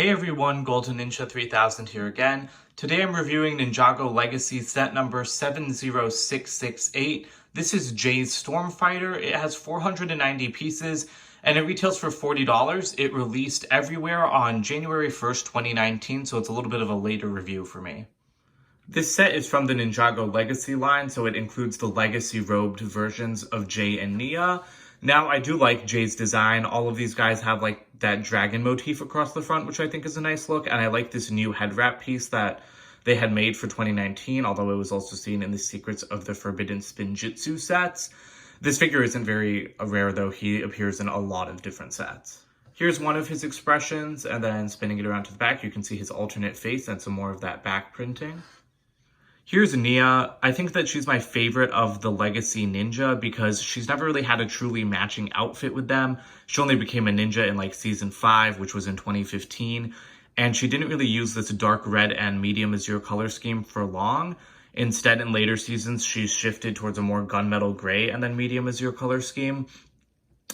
Hey everyone, Golden Ninja 3000 here again. Today I'm reviewing Ninjago Legacy set number 70668. This is Jay's Stormfighter. It has 490 pieces and it retails for $40. It released everywhere on January 1st, 2019, so it's a little bit of a later review for me. This set is from the Ninjago Legacy line, so it includes the Legacy robed versions of Jay and Nia. Now, I do like Jay's design. All of these guys have like that dragon motif across the front, which I think is a nice look. And I like this new head wrap piece that they had made for 2019, although it was also seen in the Secrets of the Forbidden Spinjitzu sets. This figure isn't very rare, though. He appears in a lot of different sets. Here's one of his expressions, and then spinning it around to the back, you can see his alternate face and some more of that back printing. Here's Nia. I think that she's my favorite of the Legacy Ninja because she's never really had a truly matching outfit with them. She only became a ninja in like season 5, which was in 2015. And she didn't really use this dark red and medium azure color scheme for long. Instead, in later seasons, she's shifted towards a more gunmetal gray and then medium azure color scheme,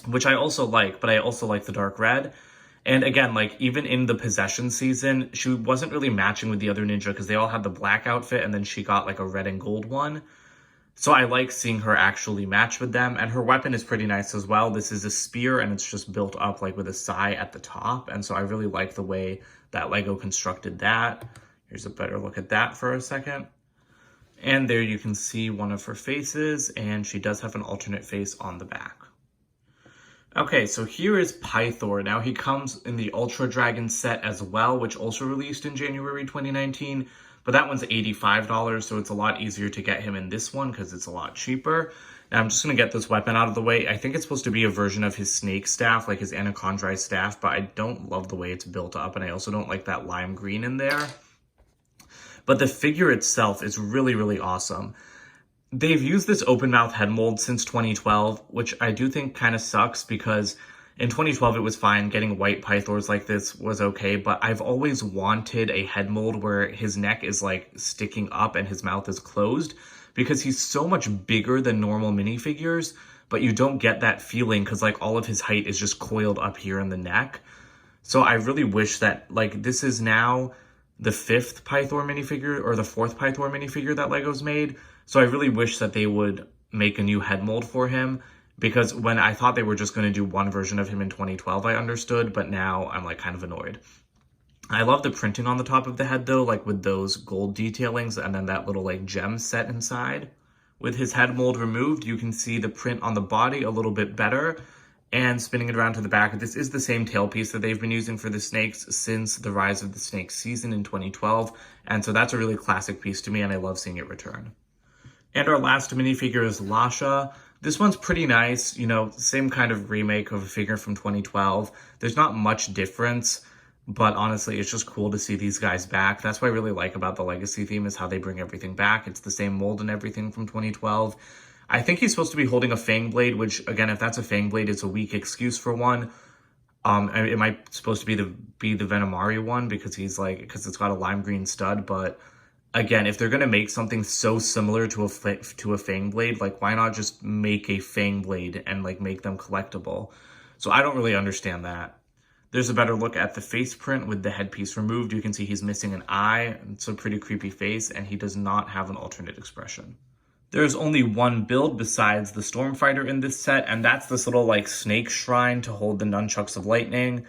which I also like, but I also like the dark red. And again, like, even in the Possession season, she wasn't really matching with the other ninja because they all had the black outfit and then she got like a red and gold one. So I like seeing her actually match with them. And her weapon is pretty nice as well. This is a spear and it's just built up like with a sai at the top. And so I really like the way that Lego constructed that. Here's a better look at that for a second. And there you can see one of her faces, and she does have an alternate face on the back. Okay, so here is Pythor. Now he comes in the Ultra Dragon set as well, which also released in January 2019, but that one's $85, so it's a lot easier to get him in this one because it's a lot cheaper. Now I'm just going to get this weapon out of the way. I think it's supposed to be a version of his snake staff, like his Anacondrae staff, but I don't love the way it's built up, and I also don't like that lime green in there. But the figure itself is really, really awesome. They've used this open mouth head mold since 2012, which I do think kind of sucks because in 2012 it was fine. Getting white Pythors like this was okay, but I've always wanted a head mold where his neck is like sticking up and his mouth is closed because he's so much bigger than normal minifigures, but you don't get that feeling because like all of his height is just coiled up here in the neck. So I really wish that, like, this is now the 5th Pythor minifigure or the 4th Pythor minifigure that Lego's made. So I really wish that they would make a new head mold for him, because when I thought they were just going to do one version of him in 2012, I understood, but now I'm like kind of annoyed. I love the printing on the top of the head though, like with those gold detailings and then that little like gem set inside. With his head mold removed, you can see the print on the body a little bit better. And spinning it around to the back, this is the same tailpiece that they've been using for the snakes since the Rise of the Snakes season in 2012. And so that's a really classic piece to me, and I love seeing it return. And our last minifigure is Lasha. This one's pretty nice, you know, same kind of remake of a figure from 2012. There's not much difference, but honestly, it's just cool to see these guys back. That's what I really like about the Legacy theme, is how they bring everything back. It's the same mold and everything from 2012. I think he's supposed to be holding a Fang Blade, which, again, if that's a Fang Blade, it's a weak excuse for one. It might supposed to be the Venomari one because because it's got a lime green stud. But again, if they're gonna make something so similar to a Fang Blade, like, why not just make a Fang Blade and like make them collectible? So I don't really understand that. There's a better look at the face print with the headpiece removed. You can see he's missing an eye. It's a pretty creepy face, and he does not have an alternate expression. There's only one build besides the Stormfighter in this set, and that's this little like snake shrine to hold the Nunchucks of Lightning.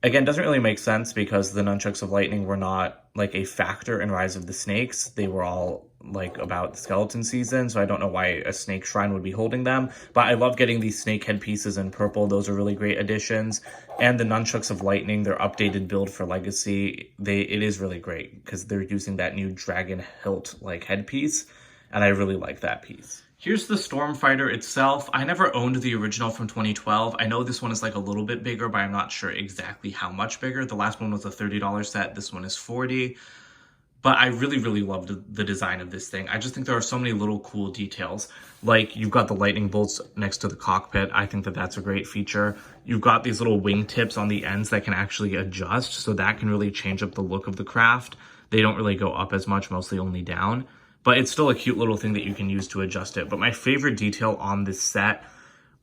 Again, doesn't really make sense because the Nunchucks of Lightning were not like a factor in Rise of the Snakes. They were all like about the skeleton season, so I don't know why a snake shrine would be holding them. But I love getting these snake head pieces in purple. Those are really great additions. And the Nunchucks of Lightning, their updated build for Legacy, it is really great because they're using that new dragon hilt like headpiece. And I really like that piece. Here's the Stormfighter itself. I never owned the original from 2012. I know this one is like a little bit bigger, but I'm not sure exactly how much bigger. The last one was a $30 set. This one is $40. But I really, really loved the design of this thing. I just think there are so many little cool details. Like, you've got the lightning bolts next to the cockpit. I think that that's a great feature. You've got these little wing tips on the ends that can actually adjust, so that can really change up the look of the craft. They don't really go up as much, mostly only down. But it's still a cute little thing that you can use to adjust it. But my favorite detail on this set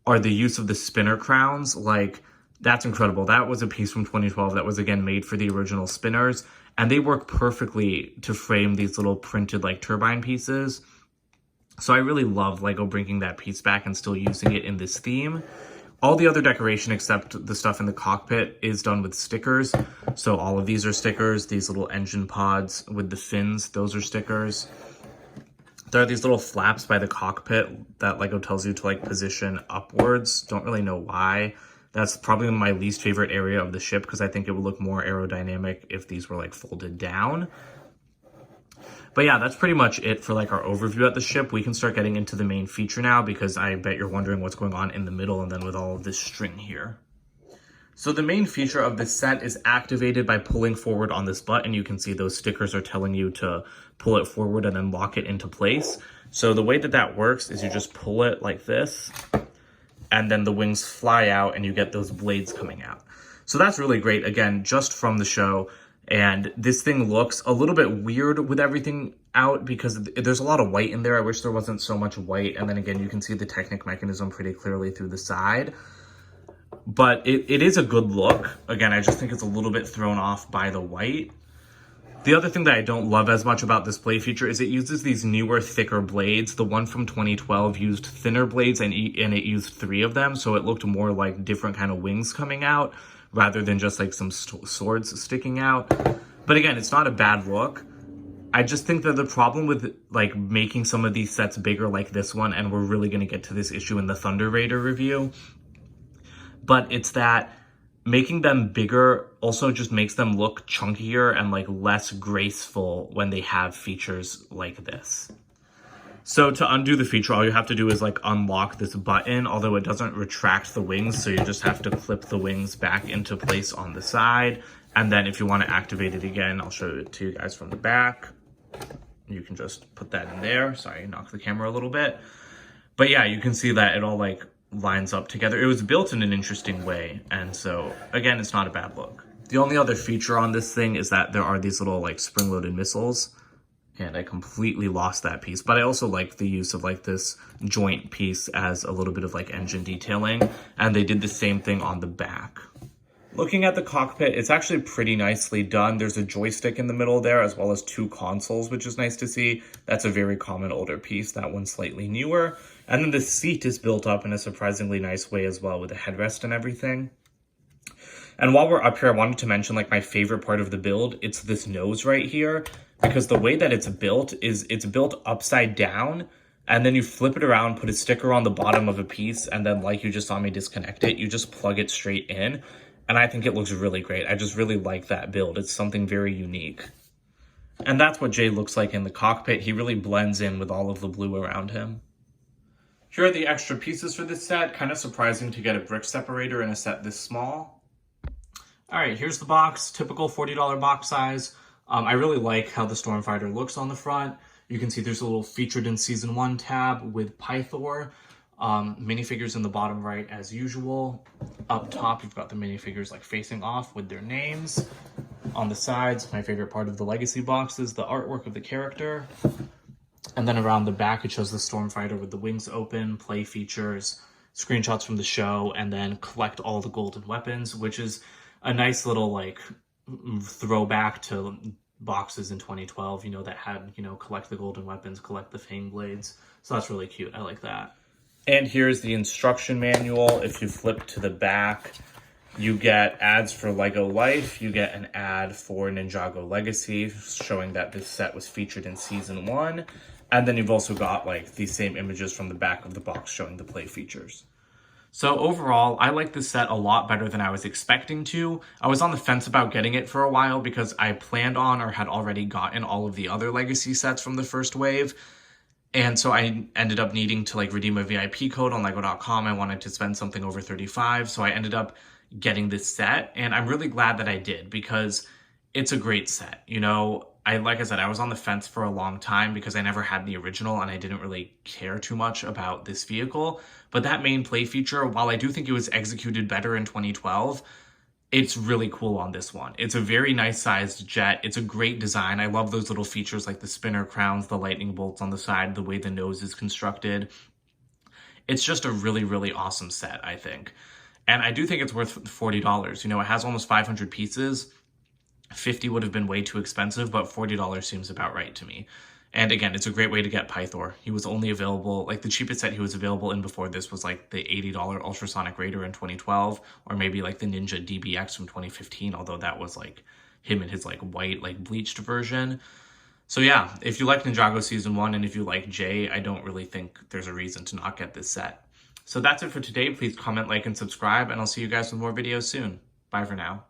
are the use of the spinner crowns. Like, That's incredible. That was a piece from 2012 that was, again, made for the original spinners, and they work perfectly to frame these little printed, like, turbine pieces. So I really love LEGO bringing that piece back and still using it in this theme. All the other decoration except the stuff in the cockpit is done with stickers. So all of these are stickers. These little engine pods with the fins, those are stickers. There are these little flaps by the cockpit that LEGO tells you to like position upwards. Don't really know why. That's probably my least favorite area of the ship because I think it would look more aerodynamic if these were like folded down. But yeah, that's pretty much it for like our overview at the ship. We can start getting into the main feature now because I bet you're wondering what's going on in the middle and then with all of this string here. So the main feature of this set is activated by pulling forward on this button. You can see those stickers are telling you to pull it forward and then lock it into place. So the way that that works is you just pull it like this, and then the wings fly out and you get those blades coming out. So that's really great, again, just from the show. And this thing looks a little bit weird with everything out because there's a lot of white in there. I wish there wasn't so much white. And then again, you can see the Technic mechanism pretty clearly through the side. But it is a good look. Again, I just think it's a little bit thrown off by the white. The other thing that I don't love as much about this blade feature is it uses these newer, thicker blades. The one from 2012 used thinner blades and it used 3 of them. So it looked more like different kind of wings coming out rather than just like some swords sticking out. But again, it's not a bad look. I just think that the problem with like making some of these sets bigger like this one, and we're really going to get to this issue in the Thunder Raider review, but it's that making them bigger also just makes them look chunkier and like less graceful when they have features like this. So to undo the feature, all you have to do is like unlock this button, although it doesn't retract the wings, so you just have to clip the wings back into place on the side. And then if you want to activate it again, I'll show it to you guys from the back. You can just put that in there. Sorry, knock the camera a little bit. But yeah, you can see that it all like lines up together. It was built in an interesting way, and so again, it's not a bad look. The only other feature on this thing is that there are these little like spring-loaded missiles, and I completely lost that piece. But I also like the use of like this joint piece as a little bit of like engine detailing, and they did the same thing on the back. Looking at the cockpit, it's actually pretty nicely done. There's a joystick in the middle there, as well as 2 consoles, which is nice to see. That's a very common older piece. That one's slightly newer. And then the seat is built up in a surprisingly nice way as well with the headrest and everything. And while we're up here, I wanted to mention like my favorite part of the build. It's this nose right here, because the way that it's built is it's built upside down, and then you flip it around, put a sticker on the bottom of a piece, and then like you just saw me disconnect it, you just plug it straight in. And I think it looks really great. I just really like that build. It's something very unique. And that's what Jay looks like in the cockpit. He really blends in with all of the blue around him. Here are the extra pieces for this set. Kind of surprising to get a brick separator in a set this small. All right, here's the box. Typical $40 box size. I really like how the Stormfighter looks on the front. You can see there's a little featured in season 1 tab with Pythor. Minifigures in the bottom right as usual. Up top, you've got the minifigures like facing off with their names. On the sides, my favorite part of the Legacy box is the artwork of the character. And then around the back, it shows the Stormfighter with the wings open, play features, screenshots from the show, and then collect all the golden weapons, which is a nice little like throwback to boxes in 2012, you know, that had, you know, collect the golden weapons, collect the fang blades. So that's really cute. I like that. And here's the instruction manual. If you flip to the back, you get ads for LEGO Life. You get an ad for Ninjago Legacy, showing that this set was featured in season 1. And then you've also got like these same images from the back of the box showing the play features. So overall, I like this set a lot better than I was expecting to. I was on the fence about getting it for a while because I planned on or had already gotten all of the other Legacy sets from the first wave. And so I ended up needing to like redeem a VIP code on lego.com. I wanted to spend something over $35. So I ended up getting this set, and I'm really glad that I did because it's a great set. You know, like I said, I was on the fence for a long time because I never had the original and I didn't really care too much about this vehicle. But that main play feature, while I do think it was executed better in 2012, it's really cool on this one. It's a very nice sized jet. It's a great design. I love those little features like the spinner crowns, the lightning bolts on the side, the way the nose is constructed. It's just a really, really awesome set, I think. And I do think it's worth $40. You know, it has almost 500 pieces. 50 would have been way too expensive, but $40 seems about right to me. And again, it's a great way to get Pythor. He was only available, like the cheapest set he was available in before this was like the $80 Ultrasonic Raider in 2012, or maybe like the Ninja DBX from 2015, although that was like him in his like white, like bleached version. So yeah, if you like Ninjago Season 1 and if you like Jay, I don't really think there's a reason to not get this set. So that's it for today. Please comment, like, and subscribe, and I'll see you guys with more videos soon. Bye for now.